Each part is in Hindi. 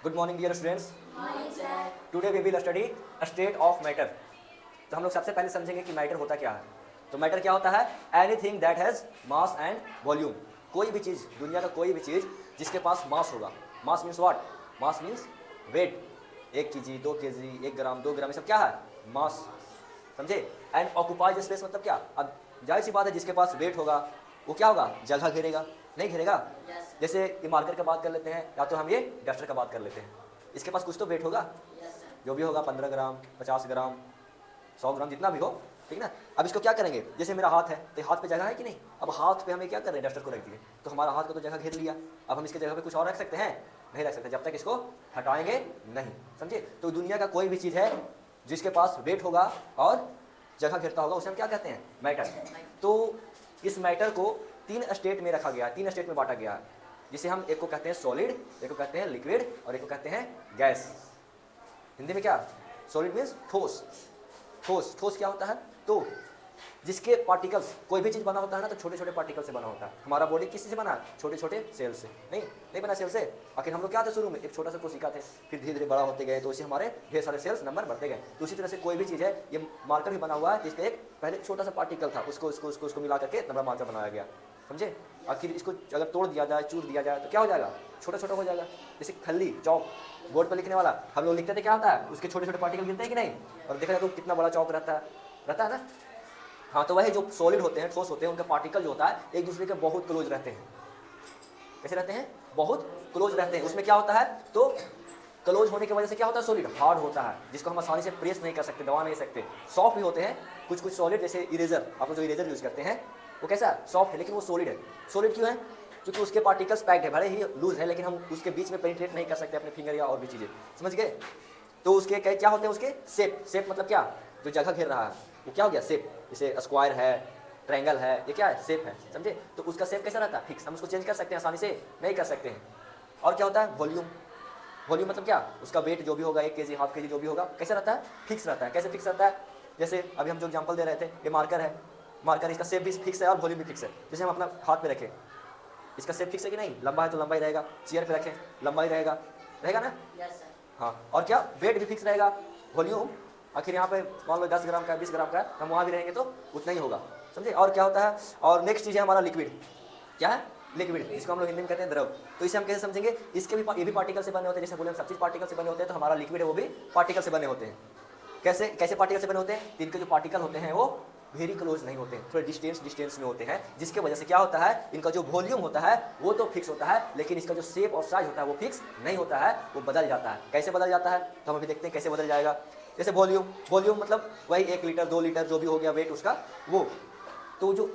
Good morning dear students. Morning sir. Today we will study state of matter. तो हम लोग सबसे पहले समझेंगे कि मैटर होता क्या है। तो मैटर क्या होता है? Anything that has mass and volume. कोई भी चीज़, दुनिया का कोई भी चीज़ जिसके पास मास होगा। Mass means what? Mass means weight. 1 kg, 2 kg, 1 gram, 2 gram, ये सब क्या है? मास। समझे? एंड ऑक्यूपाइज स्पेस मतलब क्या? अब जाहिर सी बात है, जिसके पास वेट होगा वो क्या होगा? जगह घेरेगा। नहीं घेरेगा? यस जैसे ये मार्कर का बात कर लेते हैं, या तो हम ये डस्टर का बात कर लेते हैं। इसके पास कुछ तो वेट होगा, यस सर। जो भी होगा 15 ग्राम, 50 ग्राम, 100 ग्राम, जितना भी हो, ठीक ना। अब इसको क्या करेंगे? जैसे मेरा हाथ है, तो हाथ पे जगह है कि नहीं? अब हाथ पे हमें क्या कर रहे हैं? डस्टर को रख दिए, तो हमारा हाथ को तो जगह घेर लिया। अब हम इसके जगह पे कुछ और रख सकते हैं? नहीं रख सकते, जब तक इसको हटाएंगे नहीं। समझे? तो दुनिया का कोई भी चीज़ है जिसके पास वेट होगा और जगह घेरता होगा, उसे हम क्या कहते हैं? मैटर। तो इस मैटर को 3 स्टेट में रखा गया है, 3 स्टेट में बांटा गया है, जिसे हम एक को कहते हैं सॉलिड, एक को कहते हैं लिक्विड और एक को कहते हैं गैस। हिंदी में क्या? सॉलिड मीन्स ठोस। ठोस, ठोस क्या होता है? तो जिसके पार्टिकल्स, कोई भी चीज़ बना होता है ना, तो छोटे छोटे पार्टिकल से बना होता है। हमारा बॉडी किस से बना? छोटे छोटे सेल से। नहीं बना सेल से। आखिर हम लोग क्या थे? शुरू में एक छोटा सा कोशिका थे, फिर धीरे धीरे बड़ा होते गए, तो इसे हमारे ढेर सारे सेल्स नंबर बढ़ते गए। तो उसी तरह से कोई भी चीज़ है, ये मार्कर भी बना हुआ है, जिसका एक पहले छोटा सा पार्टिकल था, उसको मिला करके इतना बड़ा मार्कर बनाया गया। समझे? आखिर इसको अगर तोड़ दिया जाए, चूर दिया जाए, तो क्या हो जाएगा? छोटा छोटा हो जाएगा। जैसे खल्ली, चौक, बोर्ड पर लिखने वाला हम लोग लिखते थे, क्या होता है? उसके छोटे छोटे पार्टिकल गिरते हैं कि नहीं? और देखा जाए तो कितना बड़ा चौक रहता है ना। हाँ, तो वही जो सॉलिड होते हैं, ठोस होते हैं, उनके पार्टिकल जो होता है एक दूसरे के बहुत क्लोज रहते हैं। कैसे रहते हैं? बहुत क्लोज रहते हैं। उसमें क्या होता है? तो क्लोज होने की वजह से क्या होता है? सॉलिड हार्ड होता है, जिसको हम आसानी से प्रेस नहीं कर सकते, दबा नहीं सकते। सॉफ्ट भी होते हैं कुछ कुछ सॉलिड, जैसे इरेजर, आप लोग जो इरेजर यूज करते हैं वो कैसा है? सॉफ्ट है, लेकिन वो सॉलिड है। सॉलिड क्यों है? क्योंकि उसके पार्टिकल्स पैक्ड है, भले ही लूज है, लेकिन हम उसके बीच में पेनिट्रेट नहीं कर सकते अपने फिंगर या और भी चीज़ें। समझ गए? तो उसके क्या होते हैं? उसके शेप। शेप मतलब क्या? जो जगह घेर रहा है वो क्या हो गया? शेप। जैसे स्क्वायर है, ट्रायंगल है, ये क्या है? शेप है। समझे? तो उसका शेप कैसा रहता है? फिक्स। हम उसको चेंज कर सकते हैं आसानी से? नहीं कर सकते हैं। और क्या होता है? वॉल्यूम। वॉल्यूम मतलब क्या? उसका वेट जो भी होगा, 1 kg, ½ kg जो भी होगा, कैसे रहता है? फिक्स रहता है। कैसे फिक्स रहता है? जैसे अभी हम जो एग्जांपल दे रहे थे, ये मार्कर है, मार्कर, इसका शेप भी फिक्स है और वॉल्यूम भी फिक्स है। जैसे हम अपना हाथ पे रखें, इसका शेप फिक्स है कि नहीं? लंबा है तो लंबा ही रहेगा। चेयर पे रखें, लंबा ही रहेगा ना। Yes sir. हाँ, और क्या? वेट भी फिक्स रहेगा। वॉल्यूम आखिर यहाँ पे मान लो 10 ग्राम का, 20 ग्राम का, हम वहाँ भी रहेंगे तो उतना ही होगा। समझे? और क्या होता है? और नेक्स्ट चीज़ है हमारा लिक्विड। क्या है? लिक्विड, इसको हम लोग हिंदी में कहते हैं द्रव। तो इसे हम कैसे समझेंगे? इसके भी ये भी पार्टिकल से बने होते हैं। जैसे बोले हम सब चीज़ पार्टिकल से बने होते हैं, तो हमारा लिक्विड है वो भी पार्टिकल से बने होते हैं। कैसे कैसे पार्टिकल से बने होते हैं? इनके जो पार्टिकल होते हैं वो वेरी क्लोज नहीं होते हैं, थोड़े डिस्टेंस में होते हैं, जिसके वजह से क्या होता है? इनका जो वॉल्यूम होता है वो तो फिक्स होता है, लेकिन इसका जो शेप और साइज होता है वो फिक्स नहीं होता है, वो बदल जाता है। कैसे बदल जाता है? तो हम अभी देखते हैं कैसे बदल जाएगा। जैसे वॉल्यूम मतलब वही 1 लीटर, 2 लीटर जो भी हो गया वेट उसका, वो तो जो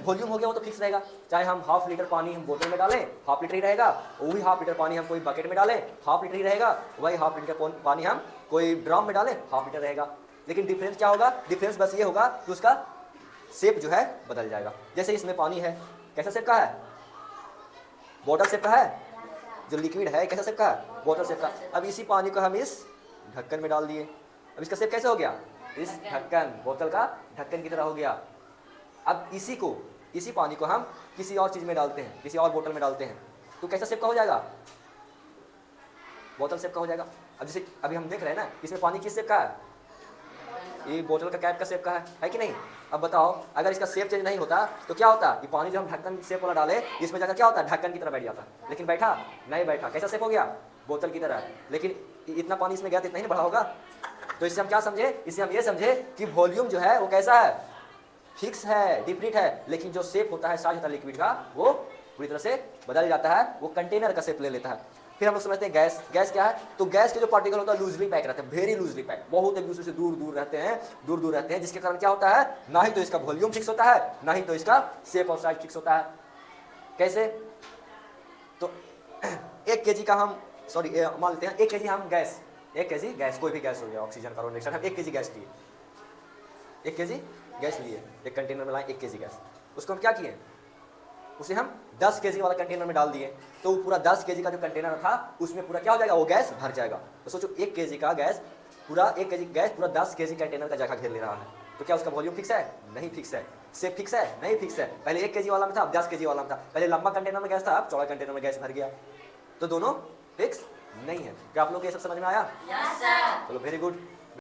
वॉल्यूम हो गया वो तो फिक्स रहेगा। चाहे हम ½ लीटर पानी हम बोतल में डालें, ½ लीटर ही रहेगा। वही ½ लीटर पानी हम कोई बकेट में डालें, ½ लीटर ही रहेगा। वही ½ लीटर पानी हम कोई ड्रम में डालें, ½ लीटर रहेगा। लेकिन डिफरेंस क्या होगा? डिफरेंस बस ये होगा कि उसका शेप जो है बदल जाएगा। जैसे इसमें पानी है, कैसा शेप का है? बोतल शेप का है। जो लिक्विड है कैसा शेप का है? बोतल शेप का। अब इसी पानी को हम इस ढक्कन में डाल दिए, अब इसका शेप कैसे हो गया? इस ढक्कन, बोतल का ढक्कन की तरह हो गया। अब इसी पानी को हम किसी और चीज़ में डालते हैं, किसी और बोतल में डालते हैं, तो कैसा शेप का हो जाएगा? बोतल शेप का हो जाएगा। अब जैसे अभी हम देख रहे हैं ना, इसमें पानी किस शेप का है? ये बोतल का कैप का शेप का है कि नहीं? अब बताओ, अगर इसका शेप चेंज नहीं होता तो क्या होता? ये पानी जो हम ढक्कन शेप वाला डाले, इसमें जाकर क्या होता है? ढक्कन की तरह बैठ जाता। लेकिन बैठा नहीं बैठा, कैसा शेप हो गया? बोतल की तरह। लेकिन इतना पानी इसमें गया तो इतना ही बड़ा होगा। तो इससे हम क्या समझे? इससे हम ये समझे कि वॉल्यूम जो है वो कैसा है? फिक्स है, डिफरेंट है, लेकिन जो शेप होता है, साइज होता है लिक्विड का, वो पूरी तरह से बदल जाता है, वो कंटेनर का शेप ले लेता है। फिर हम लोग समझते हैं गैस। गैस क्या है? तो गैस के जो पार्टिकल होता है लूजली पैक रहते हैं, वेरी लूजली पैक, बहुत एक दूसरे से दूर रहते हैं, जिसके कारण क्या होता है? ना ही तो इसका वॉल्यूम फिक्स होता है, ना ही तो इसका शेप और साइज फिक्स होता है। कैसे? तो 1 kg का हम मान लेते हैं 1 kg हम गैस, 1 kg गैस, कोई भी गैस हो गया, ऑक्सीजन, कार्बन डाइऑक्साइड, हम 1 kg गैस लिए, 1 kg गैस लिए, एक कंटेनर में लाए 1 kg गैस। उसको हम क्या किए? उसे हम 10 kg वाला कंटेनर में डाल दिए, तो पूरा 10 kg का जो कंटेनर था उसमें पूरा क्या हो जाएगा? वो गैस भर जाएगा। तो सोचो 1 kg का गैस, पूरा 1 kg गैस पूरा 10 kg कंटेनर का जगह घेर ले रहा है। तो क्या उसका वॉल्यूम फिक्स है? नहीं फिक्स है। शेप फिक्स है? नहीं फिक्स है। पहले 1 kg वाला में था, अब 10 kg वाला में था। पहले लंबा कंटेनर में गैस था, अब चौड़ा कंटेनर में गैस भर गया। तो दोनों फिक्स नहीं है। क्या आप लोग को ये सब समझ में आया? Yes sir. चलो वेरी गुड।